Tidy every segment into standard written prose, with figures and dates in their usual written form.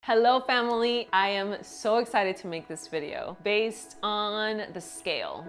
Hello family, I am so excited to make this video based on the scale.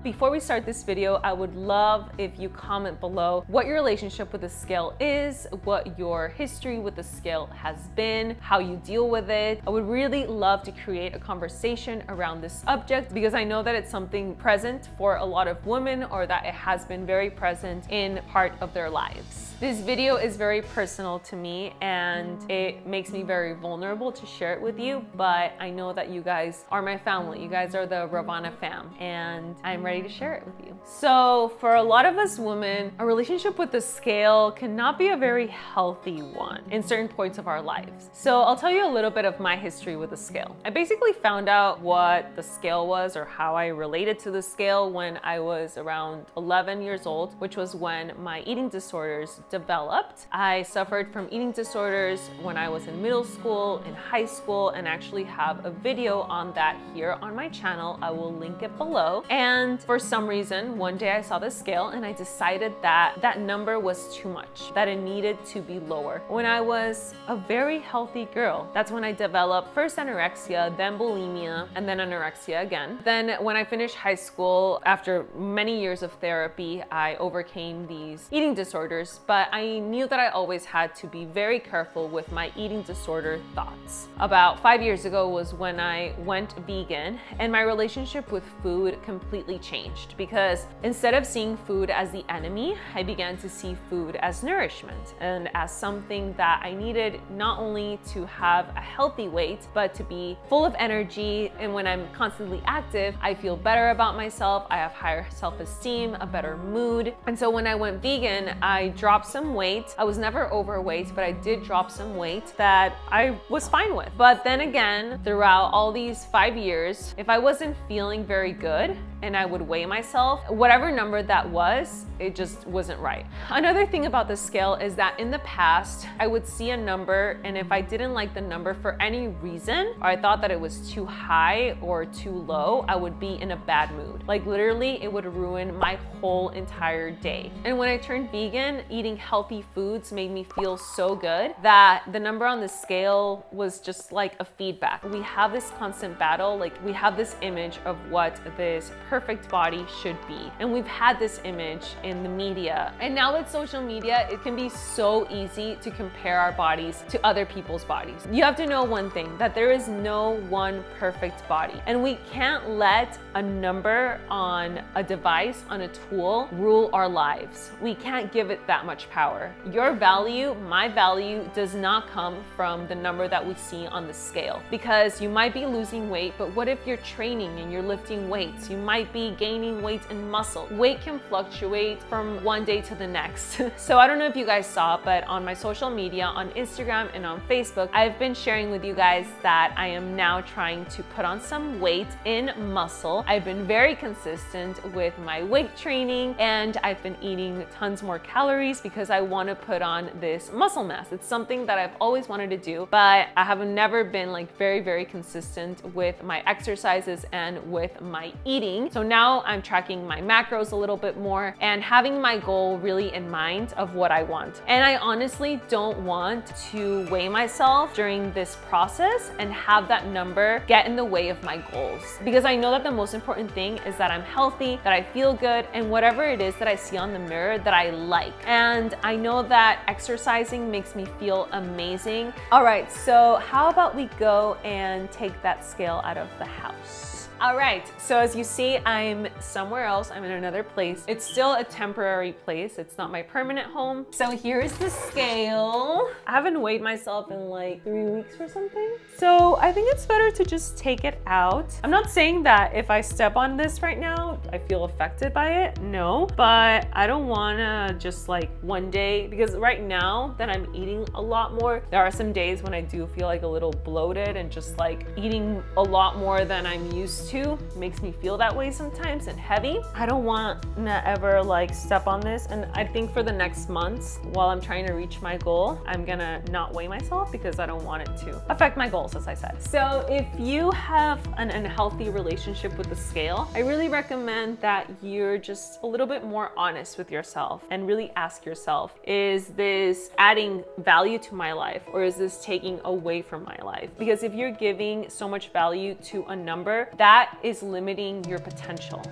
Before we start this video, I would love if you comment below what your relationship with the scale is, what your history with the scale has been, how you deal with it. I would really love to create a conversation around this subject because I know that it's something present for a lot of women, or that it has been very present in part of their lives. This video is very personal to me and it makes me very vulnerable to share it with you, but I know that you guys are my family. You guys are the Yovana fam, and I'm ready to share it with you. So for a lot of us women, a relationship with the scale cannot be a very healthy one in certain points of our lives. So I'll tell you a little bit of my history with the scale. I basically found out what the scale was, or how I related to the scale, when I was around 11 years old, which was when my eating disorders developed. I suffered from eating disorders when I was in middle school, in high school, and actually have a video on that here on my channel. I will link it below. And for some reason, one day I saw the scale and I decided that that number was too much, that it needed to be lower. When I was a very healthy girl, that's when I developed first anorexia, then bulimia, and then anorexia again. Then when I finished high school, after many years of therapy, I overcame these eating disorders, but I knew that I always had to be very careful with my eating disorder thoughts. About 5 years ago was when I went vegan, and my relationship with food completely changed, because instead of seeing food as the enemy, I began to see food as nourishment and as something that I needed, not only to have a healthy weight, but to be full of energy. And when I'm constantly active, I feel better about myself, I have higher self-esteem, a better mood. And so when I went vegan, I dropped some weight. I was never overweight, but I did drop some weight that I was fine with. But then again, throughout all these 5 years, if I wasn't feeling very good and I would weigh myself, whatever number that was, it just wasn't right. Another thing about the scale is that in the past, I would see a number, and if I didn't like the number for any reason, or I thought that it was too high or too low, I would be in a bad mood. Like literally, it would ruin my whole entire day. And when I turned vegan, eating healthy foods made me feel so good that the number on the scale was just like a feedback. We have this constant battle, like we have this image of what this perfect body should be. And we've had this image in the media. And now with social media, it can be so easy to compare our bodies to other people's bodies. You have to know one thing, that there is no one perfect body. And we can't let a number on a device, on a tool, rule our lives. We can't give it that much power. Your value, my value, does not come from the number that we see on the scale. Because you might be losing weight, but what if you're training and you're lifting weights? You might be gaining weight and muscle. Weight can fluctuate from one day to the next. So I don't know if you guys saw, but on my social media, on Instagram and on Facebook, I've been sharing with you guys that I am now trying to put on some weight in muscle. I've been very consistent with my weight training, and I've been eating tons more calories because I want to put on this muscle mass. It's something that I've always wanted to do, but I have never been like very consistent with my exercises and with my eating. So now I'm tracking my macros a little bit more and having my goal really in mind of what I want. And I honestly don't want to weigh myself during this process and have that number get in the way of my goals, because I know that the most important thing is that I'm healthy, that I feel good, and whatever it is that I see on the mirror that I like. And I know that exercising makes me feel amazing. All right, so how about we go and take that scale out of the house? All right, so as you see, I'm somewhere else. I'm in another place. It's still a temporary place. It's not my permanent home. So here's the scale. I haven't weighed myself in like 3 weeks or something. So I think it's better to just take it out. I'm not saying that if I step on this right now, I feel affected by it. No, but I don't wanna just like one day, because right now that I'm eating a lot more, there are some days when I do feel like a little bloated and just like eating a lot more than I'm used 32 makes me feel that way sometimes and heavy. I don't want to ever like step on this. And I think for the next months, while I'm trying to reach my goal, I'm gonna not weigh myself because I don't want it to affect my goals, as I said. So if you have an unhealthy relationship with the scale, I really recommend that you're just a little bit more honest with yourself and really ask yourself, is this adding value to my life or is this taking away from my life? Because if you're giving so much value to a number, that is limiting your potential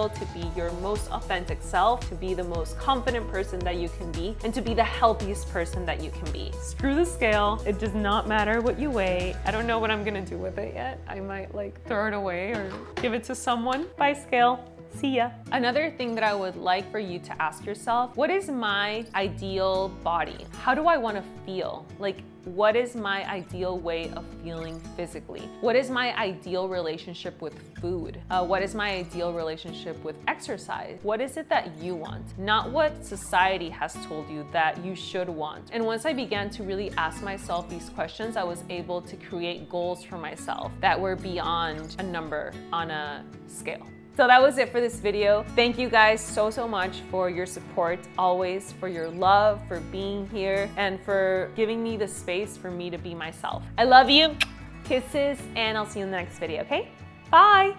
to be your most authentic self, to be the most confident person that you can be, and to be the healthiest person that you can be. Screw the scale. It does not matter what you weigh. I don't know what I'm gonna do with it yet. I might like throw it away or give it to someone. Bye, scale. See ya. Another thing that I would like for you to ask yourself, what is my ideal body? How do I want to feel? Like, what is my ideal way of feeling physically? What is my ideal relationship with food? What is my ideal relationship with exercise? What is it that you want? Not what society has told you that you should want. And once I began to really ask myself these questions, I was able to create goals for myself that were beyond a number on a scale. So that was it for this video. Thank you guys so much for your support, always, for your love, for being here, and for giving me the space for me to be myself. I love you, kisses, and I'll see you in the next video, okay? Bye.